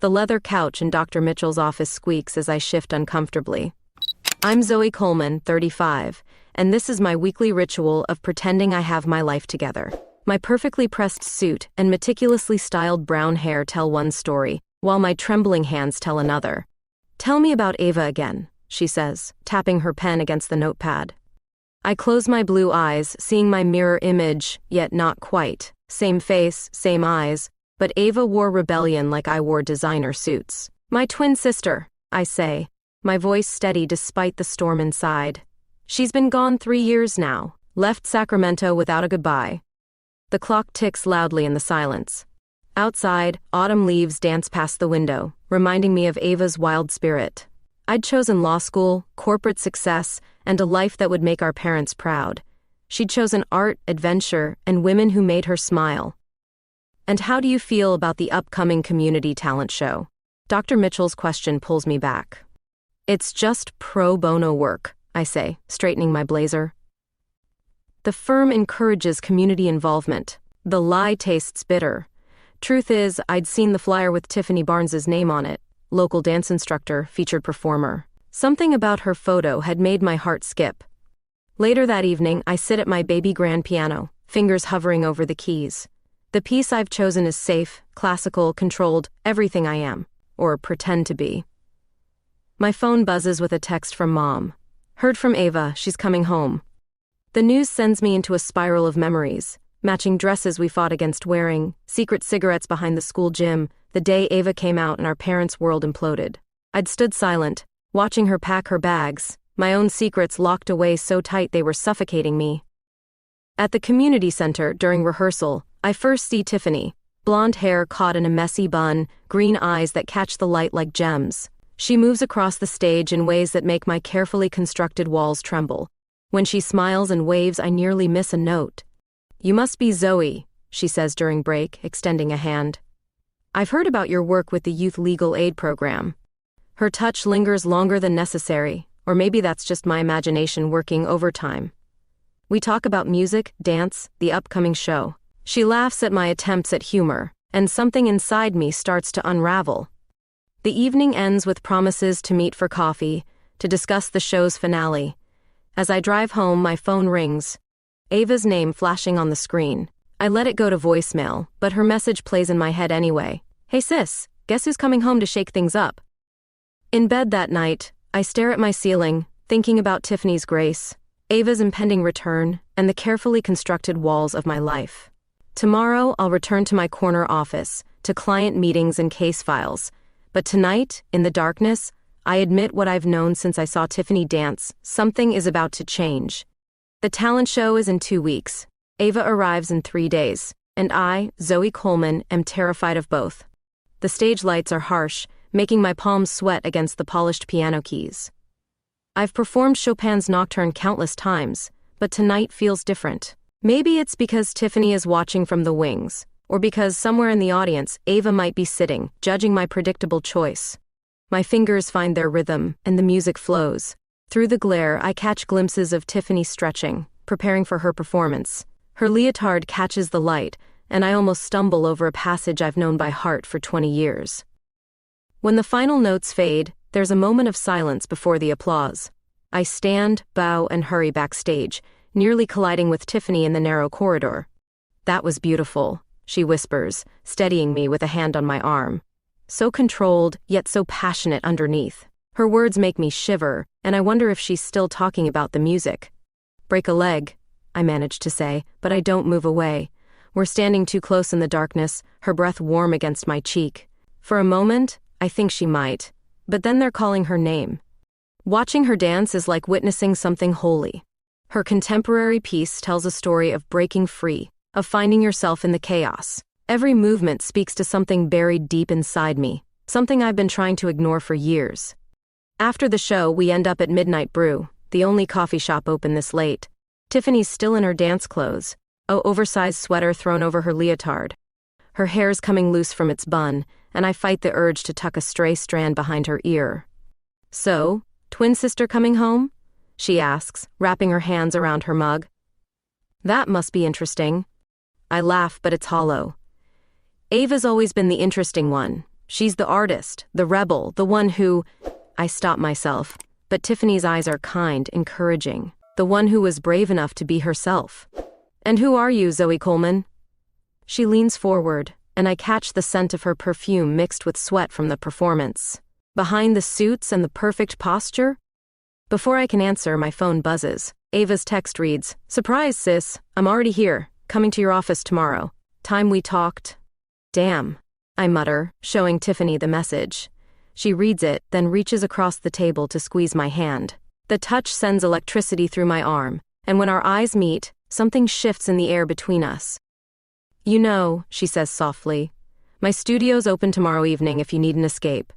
The leather couch in Dr. Mitchell's office squeaks as I shift uncomfortably. I'm Zoe Coleman, 35, and this is my weekly ritual of pretending I have my life together. My perfectly pressed suit and meticulously styled brown hair tell one story, while my trembling hands tell another. "Tell me about Ava again," she says, tapping her pen against the notepad. I close my blue eyes, seeing my mirror image, yet not quite. Same face, same eyes, but Ava wore rebellion like I wore designer suits. "My twin sister," I say, my voice steady despite the storm inside. "She's been gone 3 years now, left Sacramento without a goodbye." The clock ticks loudly in the silence. Outside, autumn leaves dance past the window, reminding me of Ava's wild spirit. I'd chosen law school, corporate success, and a life that would make our parents proud. She'd chosen art, adventure, and women who made her smile. "And how do you feel about the upcoming community talent show?" Dr. Mitchell's question pulls me back. "It's just pro bono work," I say, straightening my blazer. The firm encourages community involvement. The lie tastes bitter. Truth is, I'd seen the flyer with Tiffany Barnes's name on it. Local dance instructor, featured performer. Something about her photo had made my heart skip. Later that evening, I sit at my baby grand piano, fingers hovering over the keys. The piece I've chosen is safe, classical, controlled, everything I am, or pretend to be. My phone buzzes with a text from Mom. "Heard from Ava, she's coming home." The news sends me into a spiral of memories. Matching dresses we fought against wearing, secret cigarettes behind the school gym, the day Ava came out and our parents' world imploded. I'd stood silent, watching her pack her bags, my own secrets locked away so tight they were suffocating me. At the community center, during rehearsal, I first see Tiffany, blonde hair caught in a messy bun, green eyes that catch the light like gems. She moves across the stage in ways that make my carefully constructed walls tremble. When she smiles and waves, I nearly miss a note. "You must be Zoe," she says during break, extending a hand. "I've heard about your work with the Youth Legal Aid Program." Her touch lingers longer than necessary, or maybe that's just my imagination working overtime. We talk about music, dance, the upcoming show. She laughs at my attempts at humor, and something inside me starts to unravel. The evening ends with promises to meet for coffee, to discuss the show's finale. As I drive home, my phone rings. Ava's name flashing on the screen. I let it go to voicemail, but her message plays in my head anyway. "Hey sis, guess who's coming home to shake things up?" In bed that night, I stare at my ceiling, thinking about Tiffany's grace, Ava's impending return, and the carefully constructed walls of my life. Tomorrow, I'll return to my corner office, to client meetings and case files. But tonight, in the darkness, I admit what I've known since I saw Tiffany dance: something is about to change. The talent show is in 2 weeks. Ava arrives in 3 days, and I, Zoe Coleman, am terrified of both. The stage lights are harsh, making my palms sweat against the polished piano keys. I've performed Chopin's Nocturne countless times, but tonight feels different. Maybe it's because Tiffany is watching from the wings, or because somewhere in the audience, Ava might be sitting, judging my predictable choice. My fingers find their rhythm, and the music flows. Through the glare, I catch glimpses of Tiffany stretching, preparing for her performance. Her leotard catches the light, and I almost stumble over a passage I've known by heart for 20 years. When the final notes fade, there's a moment of silence before the applause. I stand, bow, and hurry backstage, nearly colliding with Tiffany in the narrow corridor. "That was beautiful," she whispers, steadying me with a hand on my arm. So controlled, yet so passionate underneath. Her words make me shiver, and I wonder if she's still talking about the music. "Break a leg," I manage to say, but I don't move away. We're standing too close in the darkness, her breath warm against my cheek. For a moment, I think she might, but then they're calling her name. Watching her dance is like witnessing something holy. Her contemporary piece tells a story of breaking free, of finding yourself in the chaos. Every movement speaks to something buried deep inside me, something I've been trying to ignore for years. After the show, we end up at Midnight Brew, the only coffee shop open this late. Tiffany's still in her dance clothes, an oversized sweater thrown over her leotard. Her hair's coming loose from its bun, and I fight the urge to tuck a stray strand behind her ear. "So, twin sister coming home?" she asks, wrapping her hands around her mug. "That must be interesting." I laugh, but it's hollow. "Ava's always been the interesting one. She's the artist, the rebel, the one who... I stop myself, but Tiffany's eyes are kind, encouraging. The one who was brave enough to be herself. And who are you, Zoe Coleman? She leans forward, and I catch the scent of her perfume mixed with sweat from the performance. Behind the suits and the perfect posture? Before I can answer, my phone buzzes. Ava's text reads, "Surprise, sis. I'm already here. Coming to your office tomorrow. Time we talked." Damn, I mutter, showing Tiffany the message. She reads it, then reaches across the table to squeeze my hand. The touch sends electricity through my arm, and when our eyes meet, something shifts in the air between us. "You know," she says softly, "my studio's open tomorrow evening if you need an escape.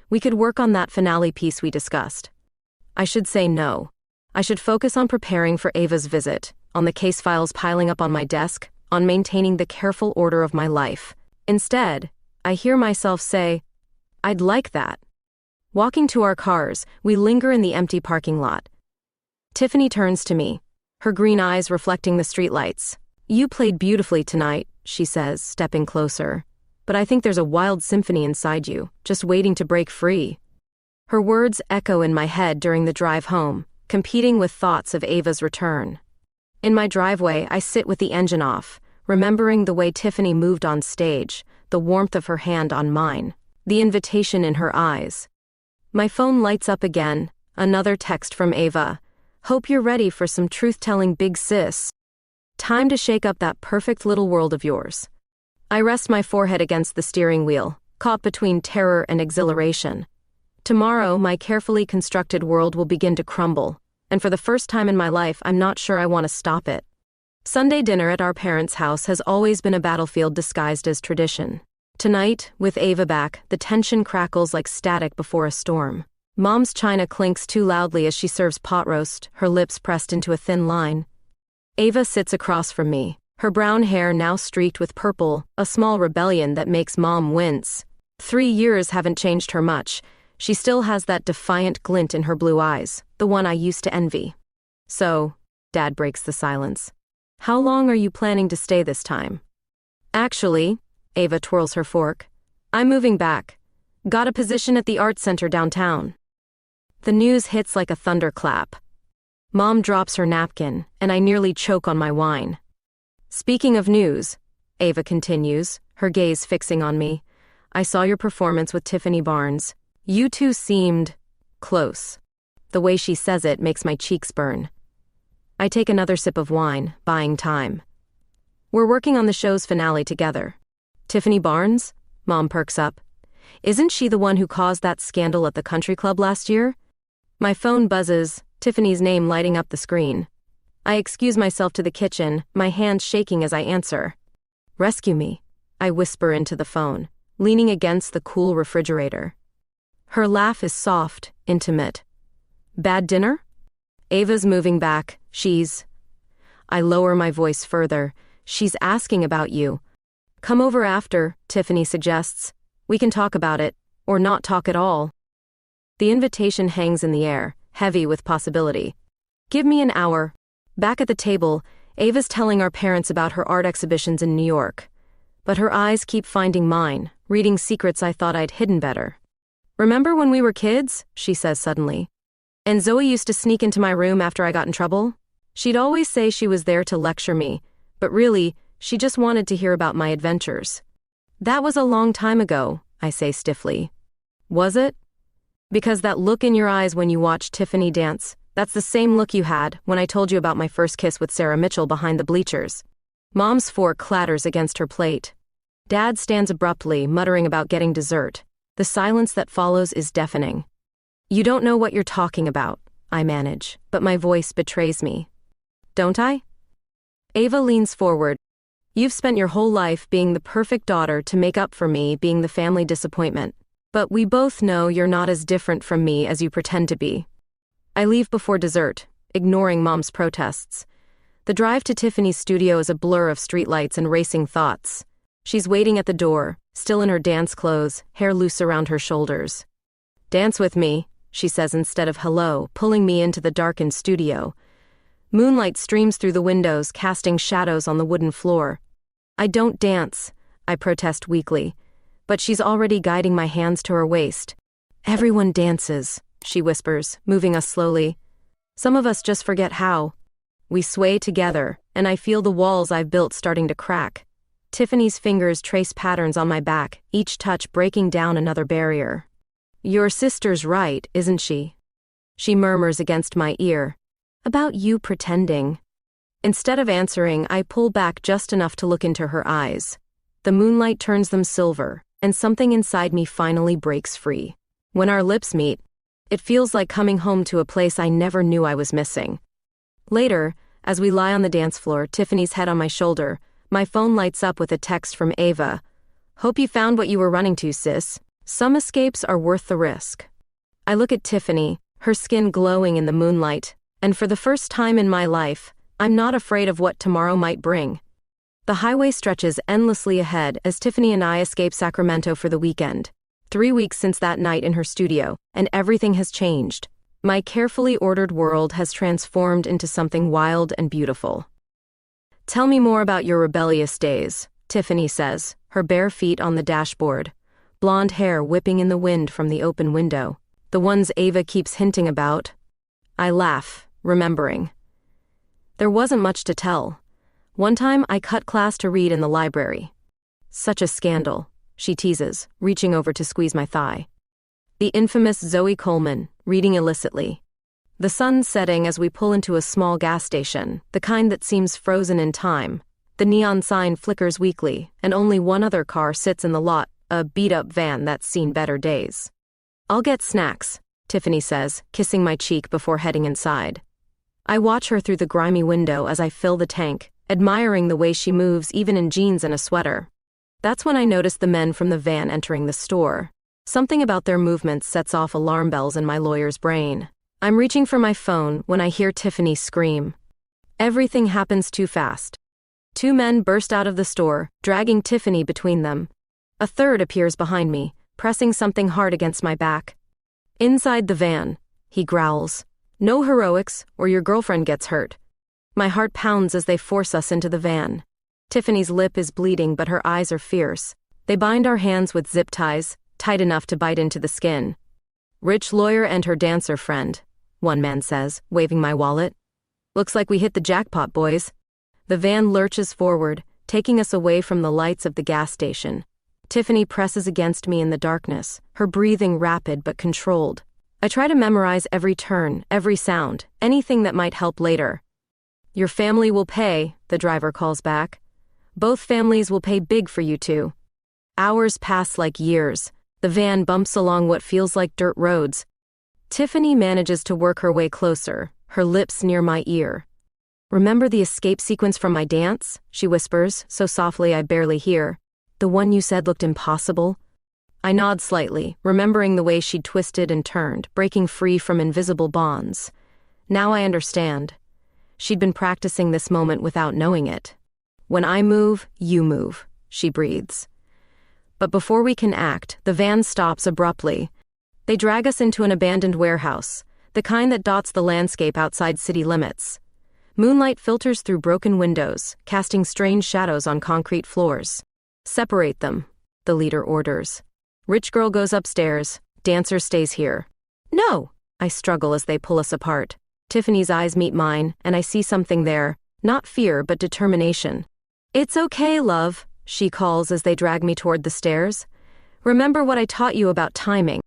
We could work on that finale piece we discussed." I should say no. I should focus on preparing for Ava's visit, on the case files piling up on my desk, on maintaining the careful order of my life. Instead, I hear myself say, "I'd like that." Walking to our cars, we linger in the empty parking lot. Tiffany turns to me, her green eyes reflecting the streetlights. "You played beautifully tonight," she says, stepping closer. "But I think there's a wild symphony inside you, just waiting to break free." Her words echo in my head during the drive home, competing with thoughts of Ava's return. In my driveway, I sit with the engine off, remembering the way Tiffany moved on stage, the warmth of her hand on mine, the invitation in her eyes. My phone lights up again, another text from Ava. "Hope you're ready for some truth-telling, big sis. Time to shake up that perfect little world of yours." I rest my forehead against the steering wheel, caught between terror and exhilaration. Tomorrow, my carefully constructed world will begin to crumble, and for the first time in my life, I'm not sure I want to stop it. Sunday dinner at our parents' house has always been a battlefield disguised as tradition. Tonight, with Ava back, the tension crackles like static before a storm. Mom's china clinks too loudly as she serves pot roast, her lips pressed into a thin line. Ava sits across from me, her brown hair now streaked with purple, a small rebellion that makes Mom wince. 3 years haven't changed her much. She still has that defiant glint in her blue eyes, the one I used to envy. "So," Dad breaks the silence, "how long are you planning to stay this time?" "Actually," Ava twirls her fork, "I'm moving back. Got a position at the art center downtown." The news hits like a thunderclap. Mom drops her napkin, and I nearly choke on my wine. "Speaking of news," Ava continues, her gaze fixing on me, "I saw your performance with Tiffany Barnes. You two seemed close." The way she says it makes my cheeks burn. I take another sip of wine, buying time. "We're working on the show's finale together." "Tiffany Barnes?" Mom perks up. "Isn't she the one who caused that scandal at the country club last year?" My phone buzzes, Tiffany's name lighting up the screen. I excuse myself to the kitchen, my hands shaking as I answer. "Rescue me," I whisper into the phone, leaning against the cool refrigerator. Her laugh is soft, intimate. "Bad dinner?" "Ava's moving back. I lower my voice further. "She's asking about you." "Come over after," Tiffany suggests. "We can talk about it, or not talk at all." The invitation hangs in the air, heavy with possibility. Give me an hour. Back at the table, Ava's telling our parents about her art exhibitions in New York. But her eyes keep finding mine, reading secrets I thought I'd hidden better. "Remember when we were kids?" she says suddenly. "And Zoe used to sneak into my room after I got in trouble? She'd always say she was there to lecture me, but really, she just wanted to hear about my adventures." "That was a long time ago," I say stiffly. "Was it?" "Because that look in your eyes when you watched Tiffany dance, that's the same look you had when I told you about my first kiss with Sarah Mitchell behind the bleachers." Mom's fork clatters against her plate. Dad stands abruptly, muttering about getting dessert. The silence that follows is deafening. "You don't know what you're talking about," I manage, but my voice betrays me. "Don't I?" Ava leans forward. "You've spent your whole life being the perfect daughter to make up for me being the family disappointment. But we both know you're not as different from me as you pretend to be." I leave before dessert, ignoring Mom's protests. The drive to Tiffany's studio is a blur of streetlights and racing thoughts. She's waiting at the door, still in her dance clothes, hair loose around her shoulders. "Dance with me," she says instead of hello, pulling me into the darkened studio. Moonlight streams through the windows, casting shadows on the wooden floor. "I don't dance," I protest weakly. but she's already guiding my hands to her waist. Everyone dances, she whispers, moving us slowly. Some of us just forget how. We sway together, and I feel the walls I've built starting to crack. Tiffany's fingers trace patterns on my back, each touch breaking down another barrier. Your sister's right, isn't she? She murmurs against my ear. About you pretending. Instead of answering, I pull back just enough to look into her eyes. The moonlight turns them silver, and something inside me finally breaks free. When our lips meet, it feels like coming home to a place I never knew I was missing. Later, as we lie on the dance floor, Tiffany's head on my shoulder, my phone lights up with a text from Ava. Hope you found what you were running to, sis. Some escapes are worth the risk. I look at Tiffany, her skin glowing in the moonlight, and for the first time in my life, I'm not afraid of what tomorrow might bring. The highway stretches endlessly ahead as Tiffany and I escape Sacramento for the weekend. 3 weeks since that night in her studio, and everything has changed. My carefully ordered world has transformed into something wild and beautiful. Tell me more about your rebellious days, Tiffany says, her bare feet on the dashboard, blonde hair whipping in the wind from the open window. The ones Ava keeps hinting about. I laugh, remembering. There wasn't much to tell. One time I cut class to read in the library. Such a scandal, she teases, reaching over to squeeze my thigh. The infamous Zoe Coleman, reading illicitly. The sun's setting as we pull into a small gas station, the kind that seems frozen in time. The neon sign flickers weakly, and only one other car sits in the lot, a beat-up van that's seen better days. I'll get snacks, Tiffany says, kissing my cheek before heading inside. I watch her through the grimy window as I fill the tank, admiring the way she moves even in jeans and a sweater. That's when I notice the men from the van entering the store. Something about their movements sets off alarm bells in my lawyer's brain. I'm reaching for my phone when I hear Tiffany scream. Everything happens too fast. 2 men burst out of the store, dragging Tiffany between them. A third appears behind me, pressing something hard against my back. Inside the van, he growls. No heroics, or your girlfriend gets hurt. My heart pounds as they force us into the van. Tiffany's lip is bleeding, but her eyes are fierce. They bind our hands with zip ties, tight enough to bite into the skin. Rich lawyer and her dancer friend, one man says, waving my wallet. Looks like we hit the jackpot, boys. The van lurches forward, taking us away from the lights of the gas station. Tiffany presses against me in the darkness, her breathing rapid but controlled. I try to memorize every turn, every sound, anything that might help later. Your family will pay, the driver calls back. Both families will pay big for you two. Hours pass like years. The van bumps along what feels like dirt roads. Tiffany manages to work her way closer, her lips near my ear. Remember the escape sequence from my dance? She whispers, so softly I barely hear. The one you said looked impossible? I nod slightly, remembering the way she'd twisted and turned, breaking free from invisible bonds. Now I understand. She'd been practicing this moment without knowing it. When I move, you move, she breathes. But before we can act, the van stops abruptly. They drag us into an abandoned warehouse, the kind that dots the landscape outside city limits. Moonlight filters through broken windows, casting strange shadows on concrete floors. Separate them, the leader orders. Rich girl goes upstairs, dancer stays here. No, I struggle as they pull us apart. Tiffany's eyes meet mine, and I see something there, not fear but determination. It's okay, love, she calls as they drag me toward the stairs. Remember what I taught you about timing.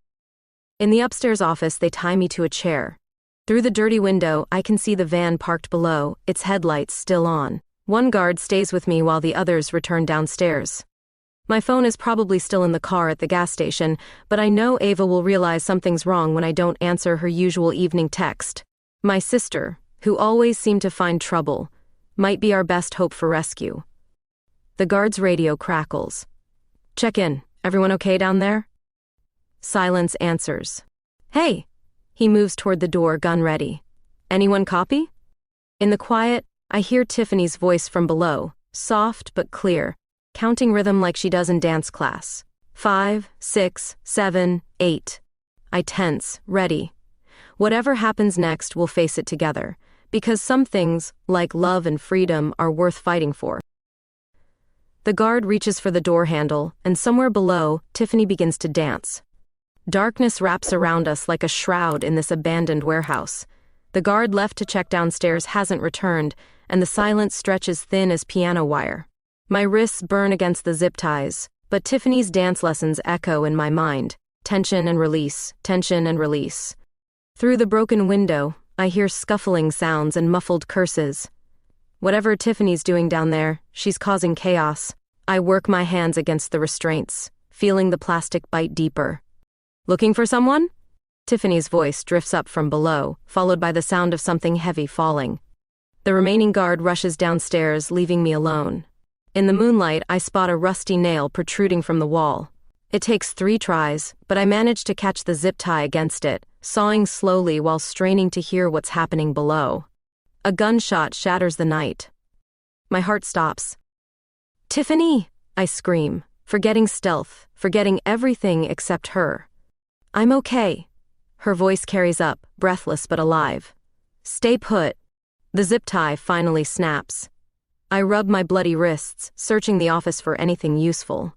In the upstairs office, they tie me to a chair. Through the dirty window, I can see the van parked below, its headlights still on. One guard stays with me while the others return downstairs. My phone is probably still in the car at the gas station, but I know Ava will realize something's wrong when I don't answer her usual evening text. My sister, who always seemed to find trouble, might be our best hope for rescue. The guard's radio crackles. Check in. Everyone okay down there? Silence answers. Hey! He moves toward the door, gun ready. Anyone copy? In the quiet, I hear Tiffany's voice from below, soft but clear, counting rhythm like she does in dance class. 5, 6, 7, 8. I tense, ready. Whatever happens next, we'll face it together, because some things, like love and freedom, are worth fighting for. The guard reaches for the door handle, and somewhere below, Tiffany begins to dance. Darkness wraps around us like a shroud in this abandoned warehouse. The guard left to check downstairs hasn't returned, and the silence stretches thin as piano wire. My wrists burn against the zip ties, but Tiffany's dance lessons echo in my mind. Tension and release, tension and release. Through the broken window, I hear scuffling sounds and muffled curses. Whatever Tiffany's doing down there, she's causing chaos. I work my hands against the restraints, feeling the plastic bite deeper. Looking for someone? Tiffany's voice drifts up from below, followed by the sound of something heavy falling. The remaining guard rushes downstairs, leaving me alone. In the moonlight, I spot a rusty nail protruding from the wall. It takes 3 tries, but I manage to catch the zip tie against it, sawing slowly while straining to hear what's happening below. A gunshot shatters the night. My heart stops. "Tiffany!" I scream, forgetting stealth, forgetting everything except her. "I'm okay." Her voice carries up, breathless but alive. "Stay put." The zip tie finally snaps. I rub my bloody wrists, searching the office for anything useful.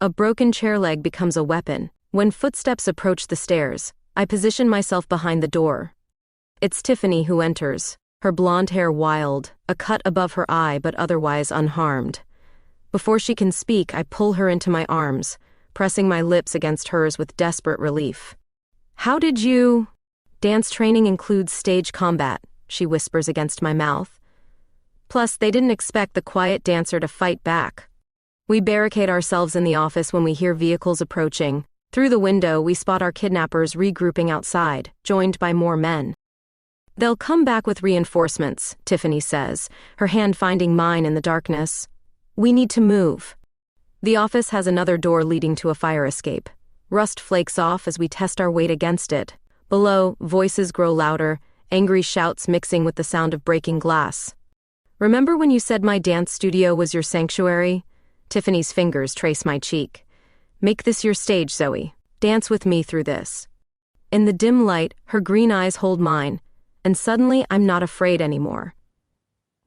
A broken chair leg becomes a weapon. When footsteps approach the stairs, I position myself behind the door. It's Tiffany who enters, her blonde hair wild, a cut above her eye but otherwise unharmed. Before she can speak, I pull her into my arms, pressing my lips against hers with desperate relief. "How did you—" "Dance training includes stage combat," she whispers against my mouth. "Plus, they didn't expect the quiet dancer to fight back." We barricade ourselves in the office when we hear vehicles approaching. Through the window, we spot our kidnappers regrouping outside, joined by more men. "They'll come back with reinforcements," Tiffany says, her hand finding mine in the darkness. "We need to move." The office has another door leading to a fire escape. Rust flakes off as we test our weight against it. Below, voices grow louder, angry shouts mixing with the sound of breaking glass. "Remember when you said my dance studio was your sanctuary?" Tiffany's fingers trace my cheek. "Make this your stage, Zoe. Dance with me through this." In the dim light, her green eyes hold mine, and suddenly I'm not afraid anymore.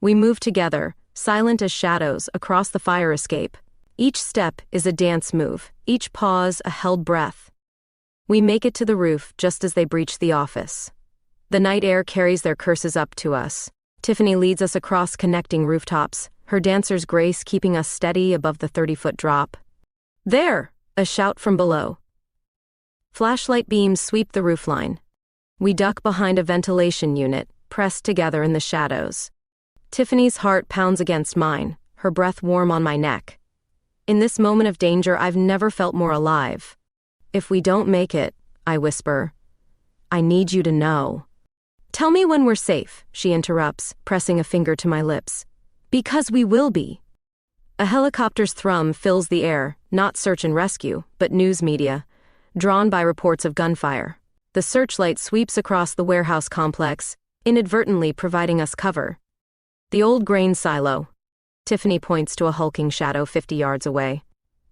We move together, silent as shadows, across the fire escape. Each step is a dance move, each pause a held breath. We make it to the roof just as they breach the office. The night air carries their curses up to us. Tiffany leads us across connecting rooftops, her dancer's grace keeping us steady above the 30-foot drop. "There!" A shout from below. Flashlight beams sweep the roofline. We duck behind a ventilation unit, pressed together in the shadows. Tiffany's heart pounds against mine, her breath warm on my neck. In this moment of danger, I've never felt more alive. "If we don't make it," I whisper, "I need you to know." "Tell me when we're safe," she interrupts, pressing a finger to my lips. "Because we will be." A helicopter's thrum fills the air, not search and rescue, but news media, drawn by reports of gunfire. The searchlight sweeps across the warehouse complex, inadvertently providing us cover. "The old grain silo." Tiffany points to a hulking shadow 50 yards away.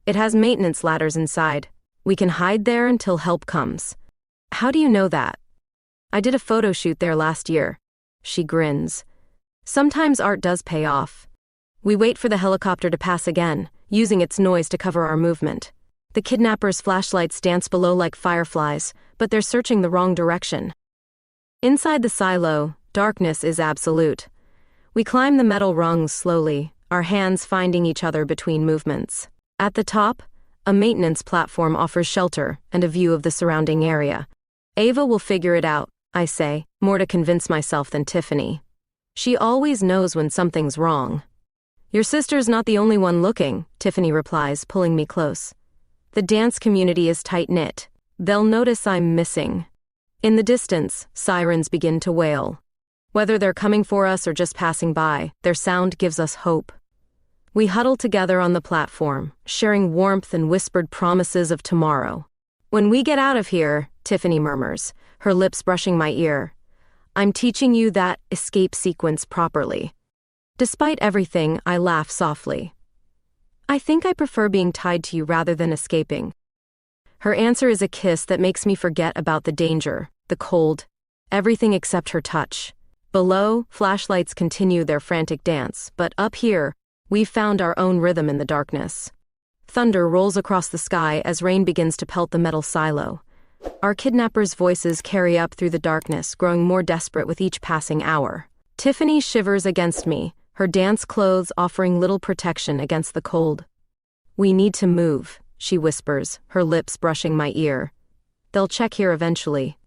"It has maintenance ladders inside. We can hide there until help comes." "How do you know that?" "I did a photo shoot there last year." She grins. "Sometimes art does pay off." We wait for the helicopter to pass again, using its noise to cover our movement. The kidnappers' flashlights dance below like fireflies, but they're searching the wrong direction. Inside the silo, darkness is absolute. We climb the metal rungs slowly, our hands finding each other between movements. At the top, a maintenance platform offers shelter and a view of the surrounding area. "Ava will figure it out," I say, more to convince myself than Tiffany. She always knows when something's wrong. "Your sister's not the only one looking," Tiffany replies, pulling me close. "The dance community is tight-knit. They'll notice I'm missing." In the distance, sirens begin to wail. Whether they're coming for us or just passing by, their sound gives us hope. We huddle together on the platform, sharing warmth and whispered promises of tomorrow. "When we get out of here," Tiffany murmurs, her lips brushing my ear, "I'm teaching you that escape sequence properly." Despite everything, I laugh softly. "I think I prefer being tied to you rather than escaping." Her answer is a kiss that makes me forget about the danger, the cold, everything except her touch. Below, flashlights continue their frantic dance, but up here, We've found our own rhythm in the darkness. Thunder rolls across the sky as rain begins to pelt the metal silo. Our kidnappers' voices carry up through the darkness, growing more desperate with each passing hour. Tiffany shivers against me, her dance clothes offering little protection against the cold. "We need to move," she whispers, her lips brushing my ear. "They'll check here eventually."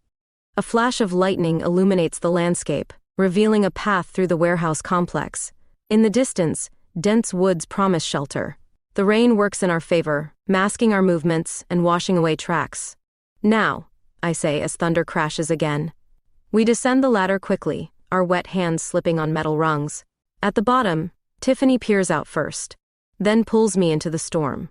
A flash of lightning illuminates the landscape, revealing a path through the warehouse complex. In the distance, dense woods promise shelter. The rain works in our favor, masking our movements and washing away tracks. "Now," I say as thunder crashes again. We descend the ladder quickly, our wet hands slipping on metal rungs. At the bottom, Tiffany peers out first, then pulls me into the storm.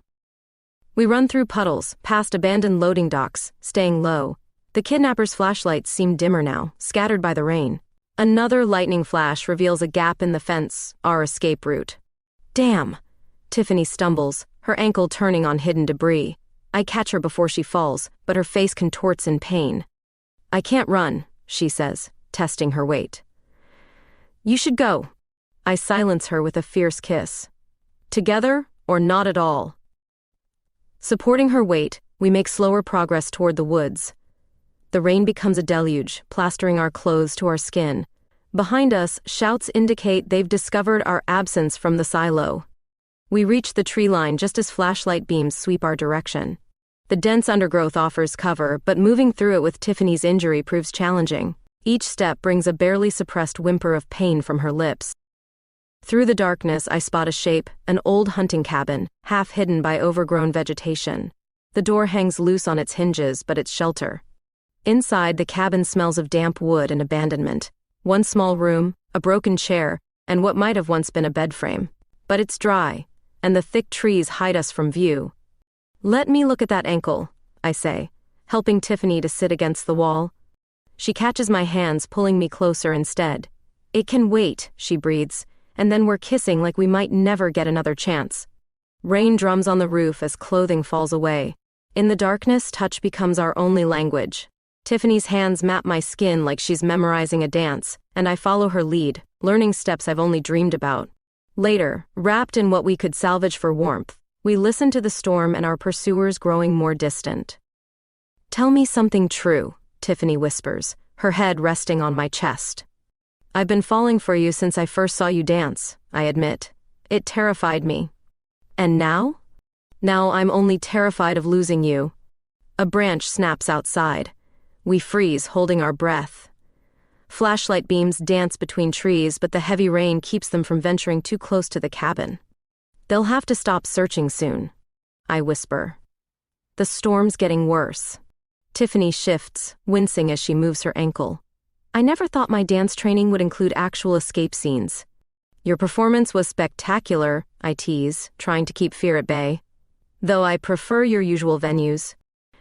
We run through puddles, past abandoned loading docks, staying low. The kidnappers' flashlights seem dimmer now, scattered by the rain. Another lightning flash reveals a gap in the fence, our escape route. "Damn!" Tiffany stumbles, her ankle turning on hidden debris. I catch her before she falls, but her face contorts in pain. "I can't run," she says, testing her weight. "You should go." I silence her with a fierce kiss. "Together, or not at all." Supporting her weight, we make slower progress toward the woods. The rain becomes a deluge, plastering our clothes to our skin. Behind us, shouts indicate they've discovered our absence from the silo. We reach the tree line just as flashlight beams sweep our direction. The dense undergrowth offers cover, but moving through it with Tiffany's injury proves challenging. Each step brings a barely suppressed whimper of pain from her lips. Through the darkness, I spot a shape, an old hunting cabin, half hidden by overgrown vegetation. The door hangs loose on its hinges, but it's shelter. Inside, the cabin smells of damp wood and abandonment. One small room, a broken chair, and what might have once been a bed frame. But it's dry, and the thick trees hide us from view. "Let me look at that ankle," I say, helping Tiffany to sit against the wall. She catches my hands, pulling me closer instead. "It can wait," she breathes, and then we're kissing like we might never get another chance. Rain drums on the roof as clothing falls away. In the darkness, touch becomes our only language. Tiffany's hands map my skin like she's memorizing a dance, and I follow her lead, learning steps I've only dreamed about. Later, wrapped in what we could salvage for warmth, we listen to the storm and our pursuers growing more distant. "Tell me something true," Tiffany whispers, her head resting on my chest. "I've been falling for you since I first saw you dance," I admit. "It terrified me." "And now?" "Now I'm only terrified of losing you." A branch snaps outside. We freeze, holding our breath. Flashlight beams dance between trees, but the heavy rain keeps them from venturing too close to the cabin. "They'll have to stop searching soon," I whisper. The storm's getting worse. Tiffany shifts, wincing as she moves her ankle. "I never thought my dance training would include actual escape scenes." "Your performance was spectacular," I tease, trying to keep fear at bay. "Though I prefer your usual venues."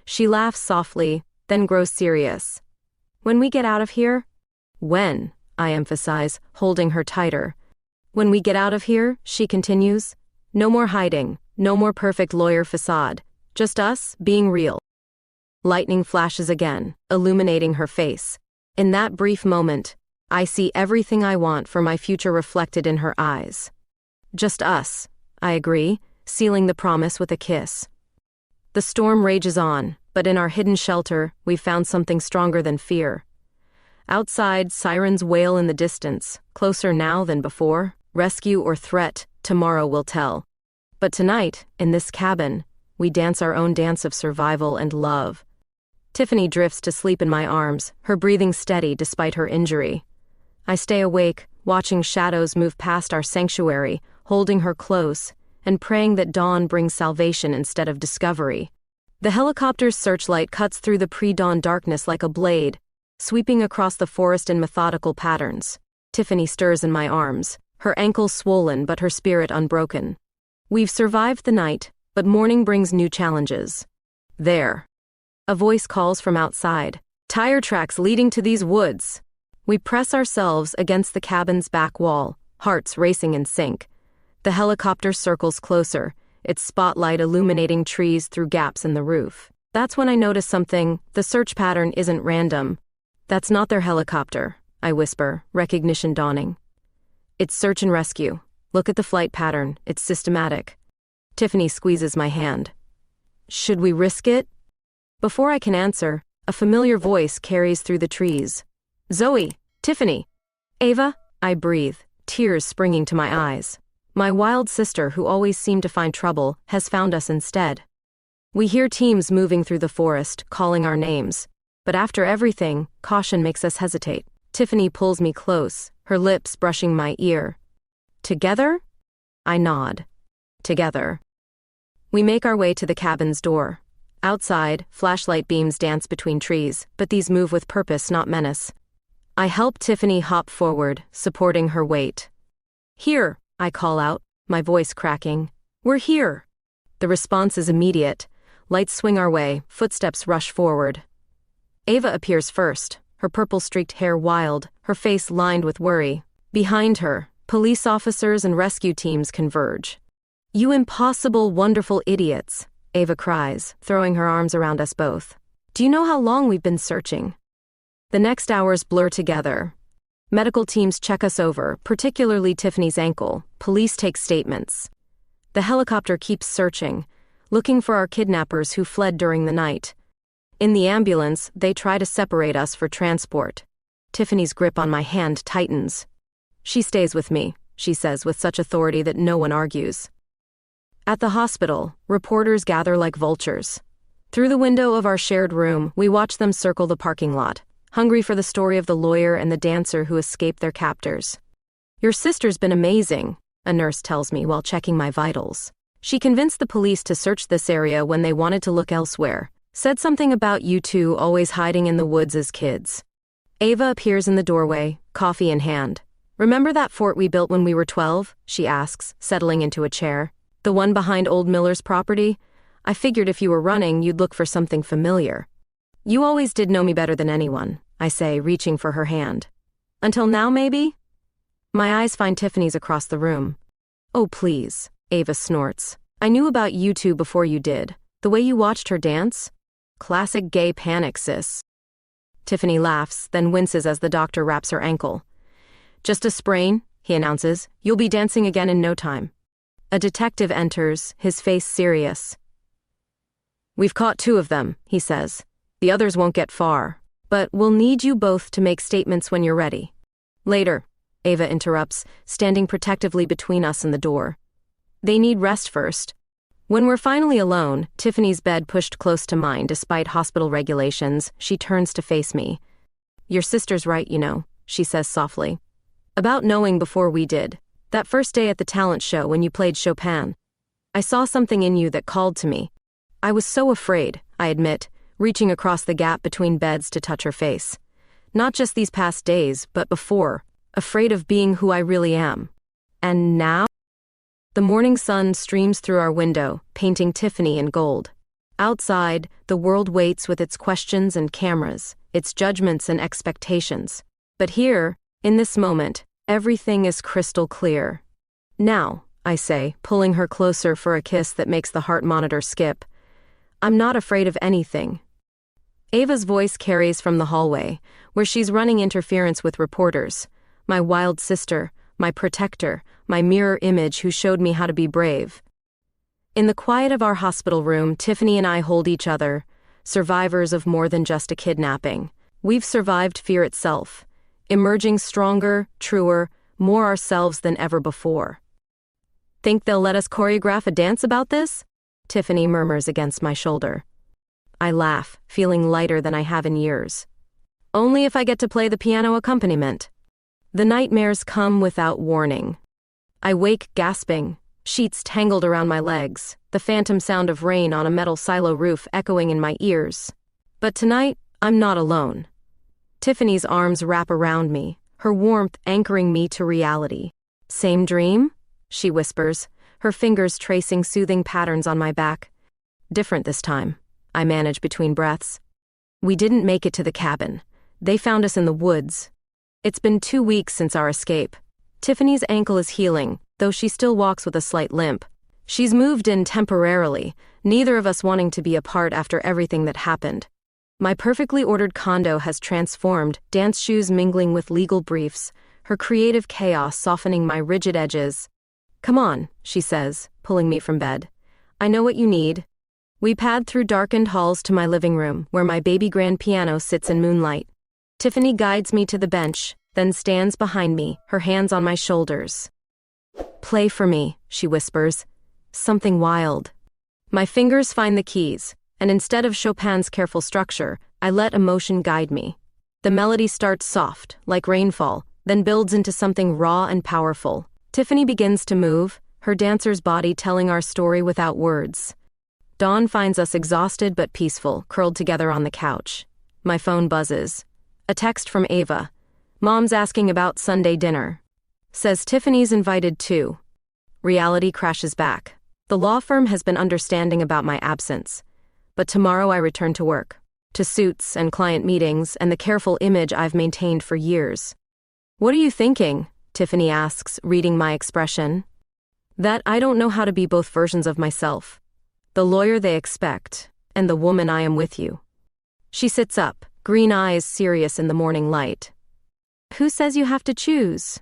She laughs softly, then grows serious. "When we get out of here?" "When?" I emphasize, holding her tighter. "When we get out of here," she continues. "No more hiding, no more perfect lawyer facade. Just us, being real." Lightning flashes again, illuminating her face. In that brief moment, I see everything I want for my future reflected in her eyes. "Just us," I agree, sealing the promise with a kiss. The storm rages on, but in our hidden shelter, we've found something stronger than fear. Outside, sirens wail in the distance, closer now than before. Rescue or threat, tomorrow will tell. But tonight, in this cabin, we dance our own dance of survival and love. Tiffany drifts to sleep in my arms, her breathing steady despite her injury. I stay awake, watching shadows move past our sanctuary, holding her close, and praying that dawn brings salvation instead of discovery. The helicopter's searchlight cuts through the pre-dawn darkness like a blade, sweeping across the forest in methodical patterns. Tiffany stirs in my arms, her ankle swollen but her spirit unbroken. We've survived the night, but morning brings new challenges. "There." A voice calls from outside. "Tire tracks leading to these woods." We press ourselves against the cabin's back wall, hearts racing in sync. The helicopter circles closer, its spotlight illuminating trees through gaps in the roof. That's when I notice something. The search pattern isn't random. "That's not their helicopter," I whisper, recognition dawning. "It's search and rescue. Look at the flight pattern, it's systematic. Tiffany squeezes my hand. Should we risk it? Before I can answer, a familiar voice carries through the trees. Zoe, Tiffany. Ava, I breathe, tears springing to my eyes. My wild sister, who always seemed to find trouble, has found us instead. We hear teams moving through the forest, calling our names. But after everything, caution makes us hesitate. Tiffany pulls me close, her lips brushing my ear. Together? I nod. Together. We make our way to the cabin's door. Outside, flashlight beams dance between trees, but these move with purpose, not menace. I help Tiffany hop forward, supporting her weight. Here, I call out, my voice cracking. We're here. The response is immediate. Lights swing our way, footsteps rush forward. Ava appears first, her purple-streaked hair wild, her face lined with worry. Behind her, police officers and rescue teams converge. You impossible, wonderful idiots, Ava cries, throwing her arms around us both. Do you know how long we've been searching? The next hours blur together. Medical teams check us over, particularly Tiffany's ankle. Police take statements. The helicopter keeps searching, looking for our kidnappers who fled during the night. In the ambulance, they try to separate us for transport. Tiffany's grip on my hand tightens. She stays with me, she says with such authority that no one argues. At the hospital, reporters gather like vultures. Through the window of our shared room, we watch them circle the parking lot, hungry for the story of the lawyer and the dancer who escaped their captors. Your sister's been amazing, a nurse tells me while checking my vitals. She convinced the police to search this area when they wanted to look elsewhere. Said something about you two always hiding in the woods as kids. Ava appears in the doorway, coffee in hand. Remember that fort we built when we were 12? She asks, settling into a chair. The one behind old Miller's property? I figured if you were running, you'd look for something familiar. You always did know me better than anyone, I say, reaching for her hand. Until now, maybe? My eyes find Tiffany's across the room. Oh, please, Ava snorts. I knew about you two before you did. The way you watched her dance? Classic gay panic, sis. Tiffany laughs, then winces as the doctor wraps her ankle. Just a sprain, he announces. You'll be dancing again in no time. A detective enters, his face serious. We've caught 2 of them, he says. The others won't get far, but we'll need you both to make statements when you're ready. Later, Ava interrupts, standing protectively between us and the door. They need rest first. When we're finally alone, Tiffany's bed pushed close to mine despite hospital regulations, she turns to face me. Your sister's right, you know, she says softly. About knowing before we did. That first day at the talent show when you played Chopin. I saw something in you that called to me. I was so afraid, I admit, reaching across the gap between beds to touch her face. Not just these past days, but before, afraid of being who I really am. And now? The morning sun streams through our window, painting Tiffany in gold. Outside, the world waits with its questions and cameras, its judgments and expectations. But here, in this moment, everything is crystal clear. Now, I say, pulling her closer for a kiss that makes the heart monitor skip. I'm not afraid of anything. Ava's voice carries from the hallway, where she's running interference with reporters. My wild sister, my protector, my mirror image who showed me how to be brave. In the quiet of our hospital room, Tiffany and I hold each other, survivors of more than just a kidnapping. We've survived fear itself, emerging stronger, truer, more ourselves than ever before. Think they'll let us choreograph a dance about this? Tiffany murmurs against my shoulder. I laugh, feeling lighter than I have in years. Only if I get to play the piano accompaniment. The nightmares come without warning. I wake gasping, sheets tangled around my legs, the phantom sound of rain on a metal silo roof echoing in my ears. But tonight, I'm not alone. Tiffany's arms wrap around me, her warmth anchoring me to reality. Same dream? She whispers, her fingers tracing soothing patterns on my back. Different this time, I manage between breaths. We didn't make it to the cabin. They found us in the woods. It's been 2 weeks since our escape. Tiffany's ankle is healing, though she still walks with a slight limp. She's moved in temporarily, neither of us wanting to be apart after everything that happened. My perfectly ordered condo has transformed, dance shoes mingling with legal briefs, her creative chaos softening my rigid edges. Come on, she says, pulling me from bed. I know what you need. We pad through darkened halls to my living room, where my baby grand piano sits in moonlight. Tiffany guides me to the bench, then stands behind me, her hands on my shoulders. Play for me, she whispers. Something wild. My fingers find the keys, and instead of Chopin's careful structure, I let emotion guide me. The melody starts soft, like rainfall, then builds into something raw and powerful. Tiffany begins to move, her dancer's body telling our story without words. Dawn finds us exhausted but peaceful, curled together on the couch. My phone buzzes. A text from Ava. Mom's asking about Sunday dinner. Says Tiffany's invited too. Reality crashes back. The law firm has been understanding about my absence. But tomorrow I return to work. To suits and client meetings and the careful image I've maintained for years. What are you thinking? Tiffany asks, reading my expression. That I don't know how to be both versions of myself. The lawyer they expect, and the woman I am with you. She sits up, green eyes serious in the morning light. Who says you have to choose?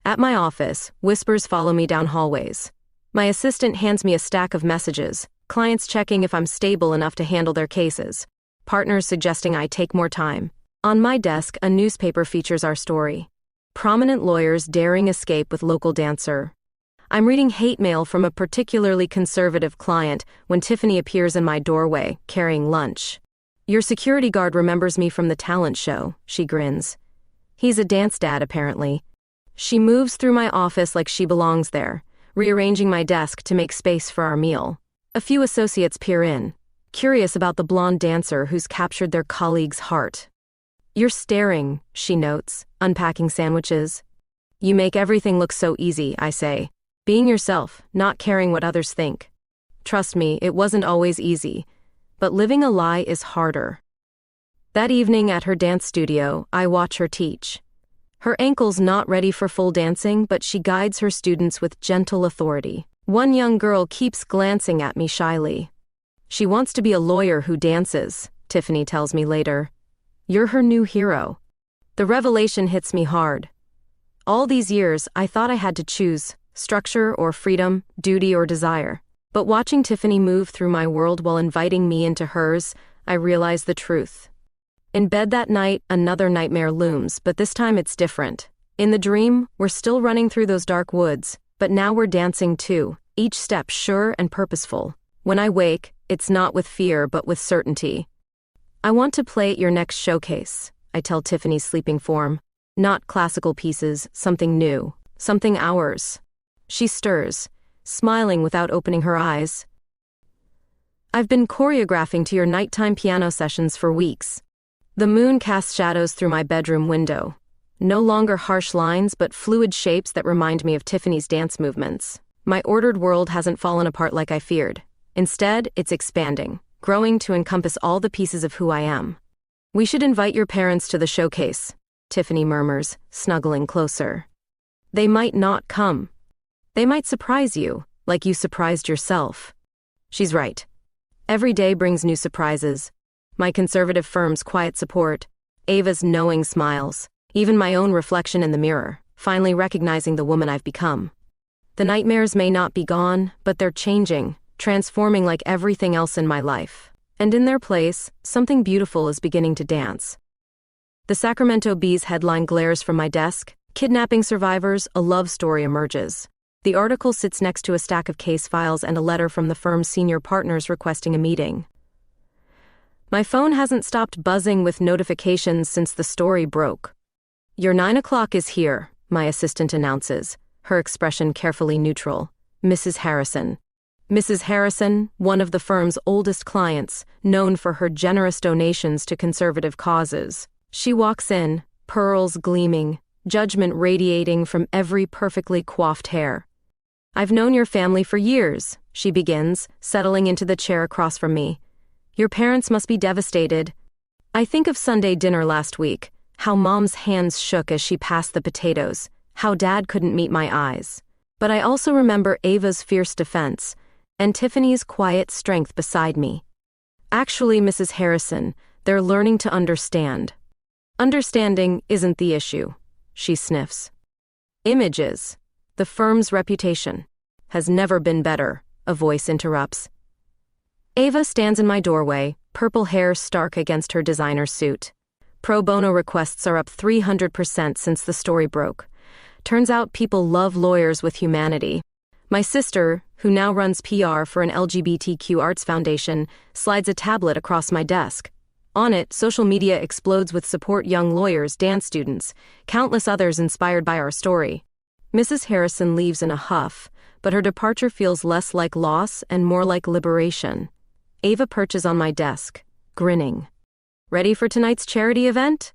At my office, whispers follow me down hallways. My assistant hands me a stack of messages, clients checking if I'm stable enough to handle their cases, partners suggesting I take more time. On my desk, a newspaper features our story. Prominent lawyers daring escape with local dancer. I'm reading hate mail from a particularly conservative client when Tiffany appears in my doorway, carrying lunch. Your security guard remembers me from the talent show, she grins. He's a dance dad, apparently. She moves through my office like she belongs there, rearranging my desk to make space for our meal. A few associates peer in, curious about the blonde dancer who's captured their colleague's heart. You're staring, she notes, unpacking sandwiches. You make everything look so easy, I say. Being yourself, not caring what others think. Trust me, it wasn't always easy, but living a lie is harder. That evening at her dance studio, I watch her teach. Her ankle's not ready for full dancing, but she guides her students with gentle authority. One young girl keeps glancing at me shyly. She wants to be a lawyer who dances, Tiffany tells me later. You're her new hero. The revelation hits me hard. All these years, I thought I had to choose structure or freedom, duty or desire. But watching Tiffany move through my world while inviting me into hers, I realize the truth. In bed that night, another nightmare looms, but this time it's different. In the dream, we're still running through those dark woods, but now we're dancing too, each step sure and purposeful. When I wake, it's not with fear but with certainty. I want to play at your next showcase, I tell Tiffany's sleeping form. Not classical pieces, something new, something ours. She stirs, smiling without opening her eyes. I've been choreographing to your nighttime piano sessions for weeks. The moon casts shadows through my bedroom window. No longer harsh lines, but fluid shapes that remind me of Tiffany's dance movements. My ordered world hasn't fallen apart like I feared. Instead, it's expanding, growing to encompass all the pieces of who I am. We should invite your parents to the showcase, Tiffany murmurs, snuggling closer. They might not come. They might surprise you, like you surprised yourself. She's right. Every day brings new surprises. My conservative firm's quiet support, Ava's knowing smiles, even my own reflection in the mirror, finally recognizing the woman I've become. The nightmares may not be gone, but they're changing, transforming like everything else in my life. And in their place, something beautiful is beginning to dance. The Sacramento Bee's headline glares from my desk. Kidnapping survivors, a love story emerges. The article sits next to a stack of case files and a letter from the firm's senior partners requesting a meeting. My phone hasn't stopped buzzing with notifications since the story broke. Your 9 o'clock is here, my assistant announces, her expression carefully neutral. Mrs. Harrison. Mrs. Harrison, one of the firm's oldest clients, known for her generous donations to conservative causes. She walks in, pearls gleaming, judgment radiating from every perfectly coiffed hair. I've known your family for years, she begins, settling into the chair across from me. Your parents must be devastated. I think of Sunday dinner last week, how Mom's hands shook as she passed the potatoes, how Dad couldn't meet my eyes. But I also remember Ava's fierce defense, and Tiffany's quiet strength beside me. Actually, Mrs. Harrison, they're learning to understand. Understanding isn't the issue, she sniffs. Images. The firm's reputation has never been better, a voice interrupts. Ava stands in my doorway, purple hair stark against her designer suit. Pro bono requests are up 300% since the story broke. Turns out people love lawyers with humanity. My sister, who now runs PR for an LGBTQ arts foundation, slides a tablet across my desk. On it, social media explodes with support young lawyers, dance students, countless others inspired by our story. Mrs. Harrison leaves in a huff, but her departure feels less like loss and more like liberation. Ava perches on my desk, grinning. Ready for tonight's charity event?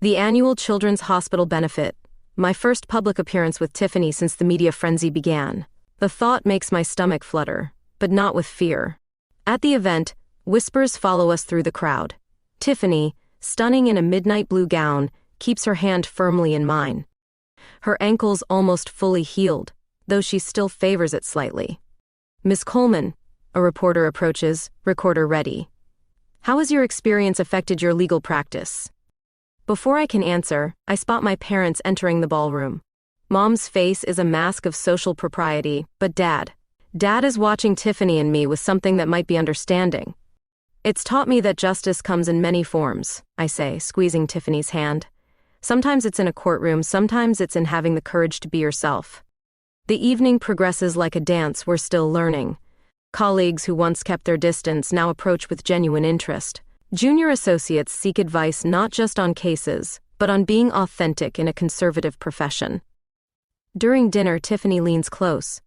The annual Children's Hospital benefit. My first public appearance with Tiffany since the media frenzy began. The thought makes my stomach flutter, but not with fear. At the event, whispers follow us through the crowd. Tiffany, stunning in a midnight blue gown, keeps her hand firmly in mine. Her ankles almost fully healed, though she still favors it slightly. Miss Coleman, a reporter approaches, recorder ready. How has your experience affected your legal practice? Before I can answer, I spot my parents entering the ballroom. Mom's face is a mask of social propriety, but Dad is watching Tiffany and me with something that might be understanding. It's taught me that justice comes in many forms, I say, squeezing Tiffany's hand. Sometimes it's in a courtroom, sometimes it's in having the courage to be yourself. The evening progresses like a dance we're still learning. Colleagues who once kept their distance now approach with genuine interest. Junior associates seek advice not just on cases, but on being authentic in a conservative profession. During dinner, Tiffany leans close.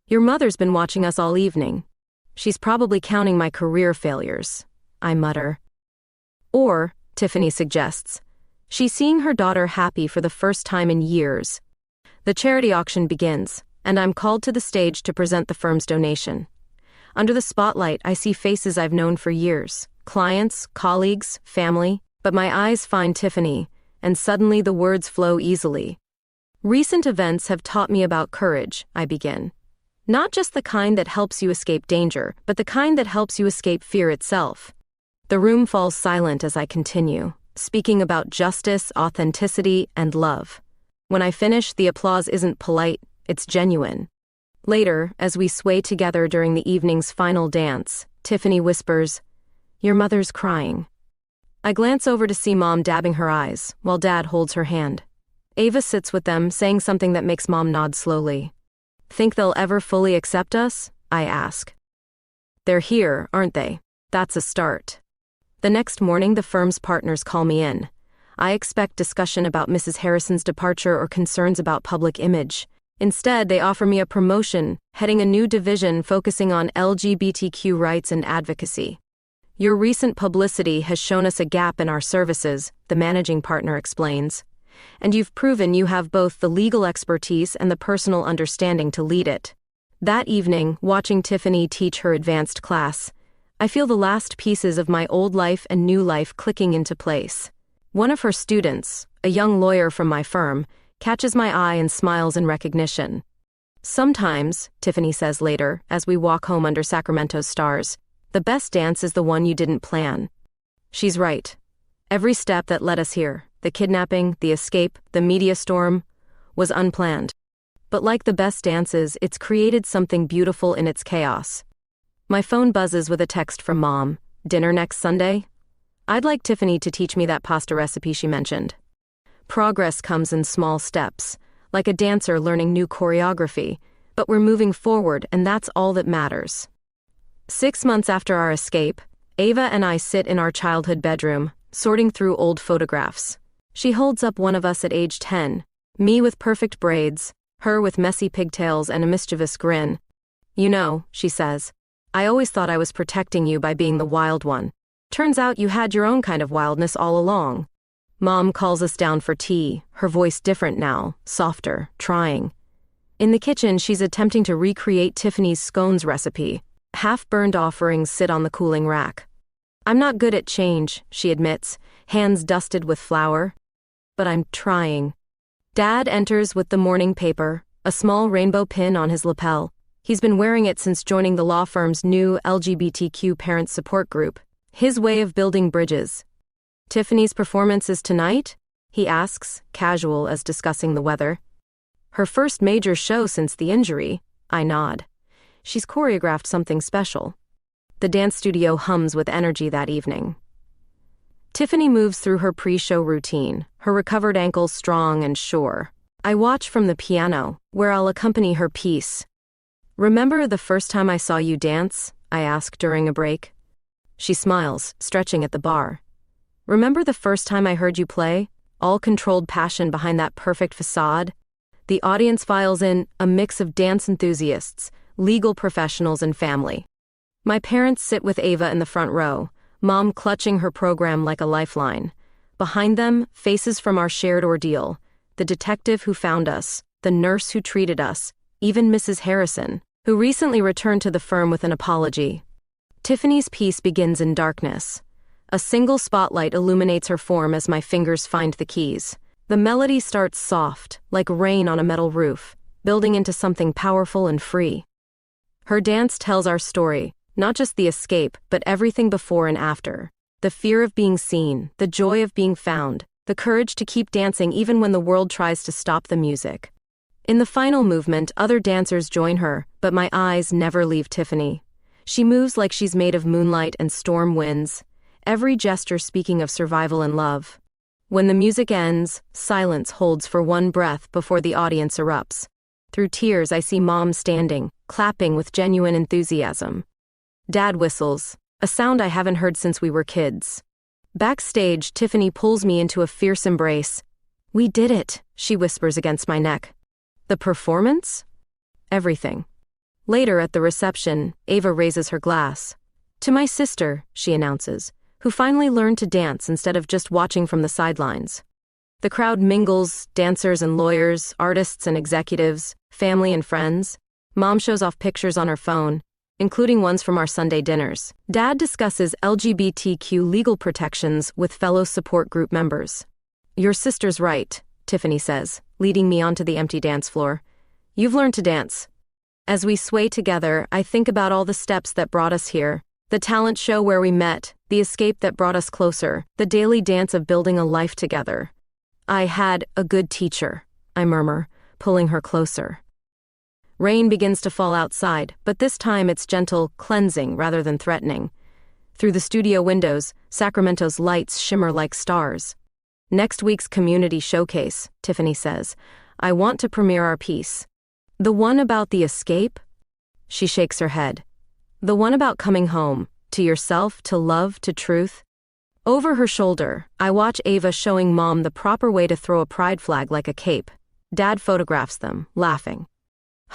Your mother's been watching us all evening. She's probably counting my career failures, I mutter. Or, Tiffany suggests, she's seeing her daughter happy for the first time in years. The charity auction begins, and I'm called to the stage to present the firm's donation. Under the spotlight, I see faces I've known for years. Clients, colleagues, family, but my eyes find Tiffany, and suddenly the words flow easily. Recent events have taught me about courage, I begin. Not just the kind that helps you escape danger, but the kind that helps you escape fear itself. The room falls silent as I continue, speaking about justice, authenticity, and love. When I finish, the applause isn't polite, it's genuine. Later, as we sway together during the evening's final dance, Tiffany whispers, "Your mother's crying." I glance over to see Mom dabbing her eyes, while Dad holds her hand. Ava sits with them, saying something that makes Mom nod slowly. Think they'll ever fully accept us? I ask. They're here, aren't they? That's a start. The next morning, the firm's partners call me in. I expect discussion about Mrs. Harrison's departure or concerns about public image. Instead, they offer me a promotion, heading a new division focusing on LGBTQ rights and advocacy. Your recent publicity has shown us a gap in our services, the managing partner explains. And you've proven you have both the legal expertise and the personal understanding to lead it. That evening, watching Tiffany teach her advanced class, I feel the last pieces of my old life and new life clicking into place. One of her students, a young lawyer from my firm, catches my eye and smiles in recognition. Sometimes, Tiffany says later, as we walk home under Sacramento's stars, the best dance is the one you didn't plan. She's right. Every step that led us here, the kidnapping, the escape, the media storm, was unplanned. But like the best dances, it's created something beautiful in its chaos. My phone buzzes with a text from Mom. Dinner next Sunday? I'd like Tiffany to teach me that pasta recipe she mentioned. Progress comes in small steps, like a dancer learning new choreography, but we're moving forward, and that's all that matters. 6 months after our escape, Ava and I sit in our childhood bedroom, sorting through old photographs. She holds up one of us at age 10, me with perfect braids, her with messy pigtails and a mischievous grin. You know, she says, I always thought I was protecting you by being the wild one. Turns out you had your own kind of wildness all along. Mom calls us down for tea, her voice different now, softer, trying. In the kitchen, she's attempting to recreate Tiffany's scones recipe. Half-burned offerings sit on the cooling rack. I'm not good at change, she admits, hands dusted with flour. But I'm trying. Dad enters with the morning paper, a small rainbow pin on his lapel. He's been wearing it since joining the law firm's new LGBTQ parent support group. His way of building bridges. Tiffany's performance is tonight? He asks, casual as discussing the weather. Her first major show since the injury, I nod. She's choreographed something special. The dance studio hums with energy that evening. Tiffany moves through her pre-show routine, her recovered ankles strong and sure. I watch from the piano, where I'll accompany her piece. "Remember the first time I saw you dance?" I ask during a break. She smiles, stretching at the bar. "Remember the first time I heard you play? All controlled passion behind that perfect facade?" The audience files in, a mix of dance enthusiasts, legal professionals, and family. My parents sit with Ava in the front row, Mom clutching her program like a lifeline. Behind them, faces from our shared ordeal, the detective who found us, the nurse who treated us, even Mrs. Harrison, who recently returned to the firm with an apology. Tiffany's piece begins in darkness. A single spotlight illuminates her form as my fingers find the keys. The melody starts soft, like rain on a metal roof, building into something powerful and free. Her dance tells our story, not just the escape, but everything before and after. The fear of being seen, the joy of being found, the courage to keep dancing even when the world tries to stop the music. In the final movement, other dancers join her, but my eyes never leave Tiffany. She moves like she's made of moonlight and storm winds, every gesture speaking of survival and love. When the music ends, silence holds for one breath before the audience erupts. Through tears, I see Mom standing, clapping with genuine enthusiasm. Dad whistles, a sound I haven't heard since we were kids. Backstage, Tiffany pulls me into a fierce embrace. "We did it," she whispers against my neck. "The performance?" "Everything." Later at the reception, Ava raises her glass. "To my sister," she announces, who finally learned to dance instead of just watching from the sidelines. The crowd mingles, dancers and lawyers, artists and executives, family and friends. Mom shows off pictures on her phone, including ones from our Sunday dinners. Dad discusses LGBTQ legal protections with fellow support group members. "Your sister's right," Tiffany says, leading me onto the empty dance floor. "You've learned to dance." As we sway together, I think about all the steps that brought us here. The talent show where we met, the escape that brought us closer, the daily dance of building a life together. "I had a good teacher," I murmur, pulling her closer. Rain begins to fall outside, but this time it's gentle, cleansing rather than threatening. Through the studio windows, Sacramento's lights shimmer like stars. "Next week's community showcase," Tiffany says. "I want to premiere our piece." "The one about the escape?" She shakes her head. "The one about coming home, to yourself, to love, to truth." Over her shoulder, I watch Ava showing Mom the proper way to throw a pride flag like a cape. Dad photographs them, laughing.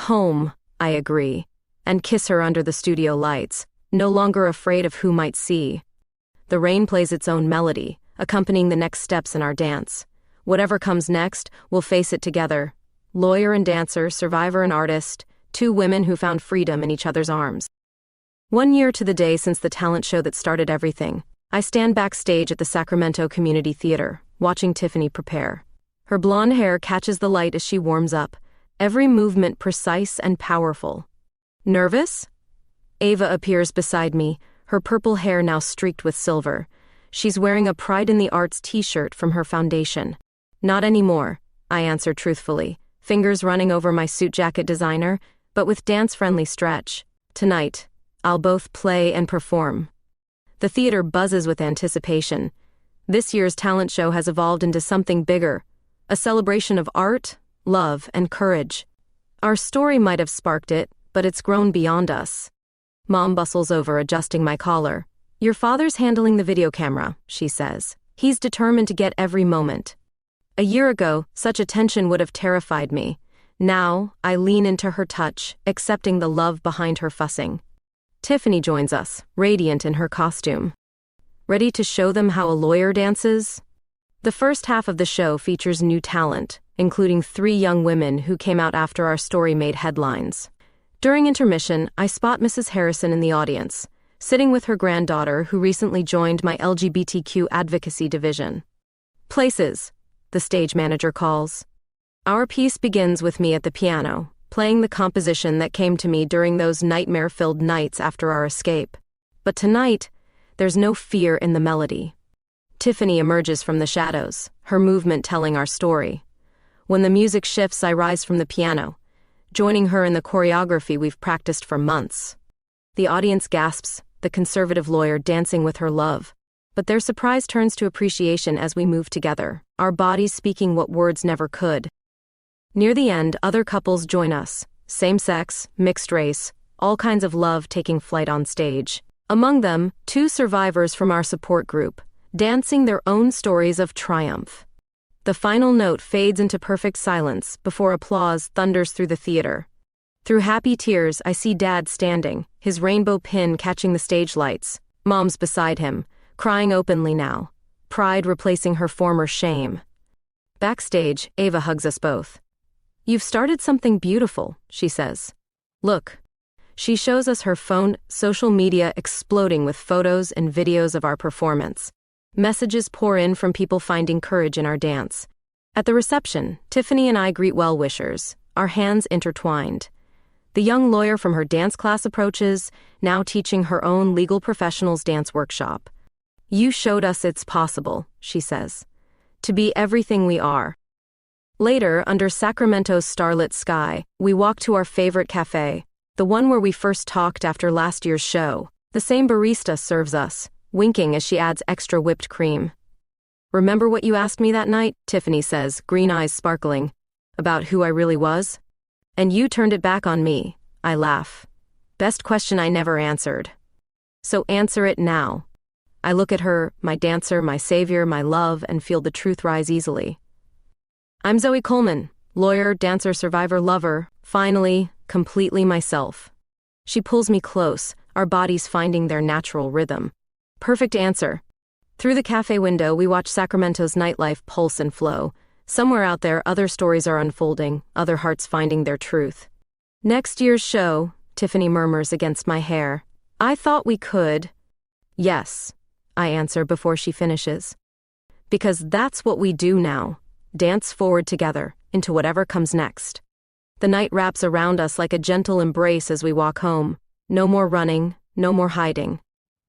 "Home," I agree, and kiss her under the studio lights, no longer afraid of who might see. The rain plays its own melody, accompanying the next steps in our dance. Whatever comes next, we'll face it together. Lawyer and dancer, survivor and artist, two women who found freedom in each other's arms. 1 year to the day since the talent show that started everything, I stand backstage at the Sacramento Community Theater, watching Tiffany prepare. Her blonde hair catches the light as she warms up, every movement precise and powerful. "Nervous?" Ava appears beside me, her purple hair now streaked with silver. She's wearing a Pride in the Arts t-shirt from her foundation. "Not anymore," I answer truthfully, fingers running over my suit jacket designer, but with dance-friendly stretch. "Tonight, I'll both play and perform." The theater buzzes with anticipation. This year's talent show has evolved into something bigger, a celebration of art, love, and courage. Our story might have sparked it, but it's grown beyond us. Mom bustles over, adjusting my collar. "Your father's handling the video camera," she says. "He's determined to get every moment." A year ago, such attention would have terrified me. Now, I lean into her touch, accepting the love behind her fussing. Tiffany joins us, radiant in her costume. Ready to show them how a lawyer dances? The first half of the show features new talent, including 3 young women who came out after our story made headlines. During intermission, I spot Mrs. Harrison in the audience, sitting with her granddaughter who recently joined my LGBTQ advocacy division. "Places," the stage manager calls. Our piece begins with me at the piano, playing the composition that came to me during those nightmare-filled nights after our escape. But tonight, there's no fear in the melody. Tiffany emerges from the shadows, her movement telling our story. When the music shifts, I rise from the piano, joining her in the choreography we've practiced for months. The audience gasps, the conservative lawyer dancing with her love. But their surprise turns to appreciation as we move together, our bodies speaking what words never could. Near the end, other couples join us, same-sex, mixed race, all kinds of love taking flight on stage. Among them, 2 survivors from our support group, dancing their own stories of triumph. The final note fades into perfect silence before applause thunders through the theater. Through happy tears, I see Dad standing, his rainbow pin catching the stage lights. Mom's beside him, crying openly now, pride replacing her former shame. Backstage, Ava hugs us both. "You've started something beautiful," she says. "Look." She shows us her phone, social media exploding with photos and videos of our performance. Messages pour in from people finding courage in our dance. At the reception, Tiffany and I greet well-wishers, our hands intertwined. The young lawyer from her dance class approaches, now teaching her own legal professionals dance workshop. "You showed us it's possible," she says, "to be everything we are." Later, under Sacramento's starlit sky, we walk to our favorite cafe, the one where we first talked after last year's show. The same barista serves us, winking as she adds extra whipped cream. "Remember what you asked me that night?" Tiffany says, green eyes sparkling. "About who I really was? And you turned it back on me." I laugh. "Best question I never answered. So answer it now." I look at her, my dancer, my savior, my love, and feel the truth rise easily. I'm Zoe Coleman, lawyer, dancer, survivor, lover, finally, completely myself. She pulls me close, our bodies finding their natural rhythm. Perfect answer. Through the cafe window, we watch Sacramento's nightlife pulse and flow. Somewhere out there, other stories are unfolding, other hearts finding their truth. "Next year's show," Tiffany murmurs against my hair. "I thought we could." "Yes," I answer before she finishes. "Because that's what we do now. Dance forward together, into whatever comes next." The night wraps around us like a gentle embrace as we walk home. No more running, no more hiding.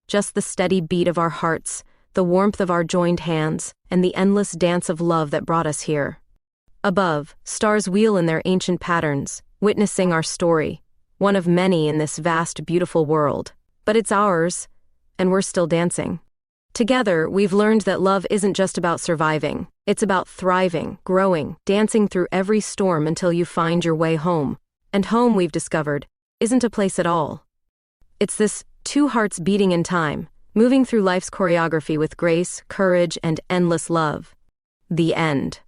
Just the steady beat of our hearts, the warmth of our joined hands, and the endless dance of love that brought us here. Above, stars wheel in their ancient patterns, witnessing our story, one of many in this vast, beautiful world. But it's ours, and we're still dancing. Together, we've learned that love isn't just about surviving. It's about thriving, growing, dancing through every storm until you find your way home. And home, we've discovered, isn't a place at all. It's this 2 hearts beating in time, moving through life's choreography with grace, courage, and endless love. The end.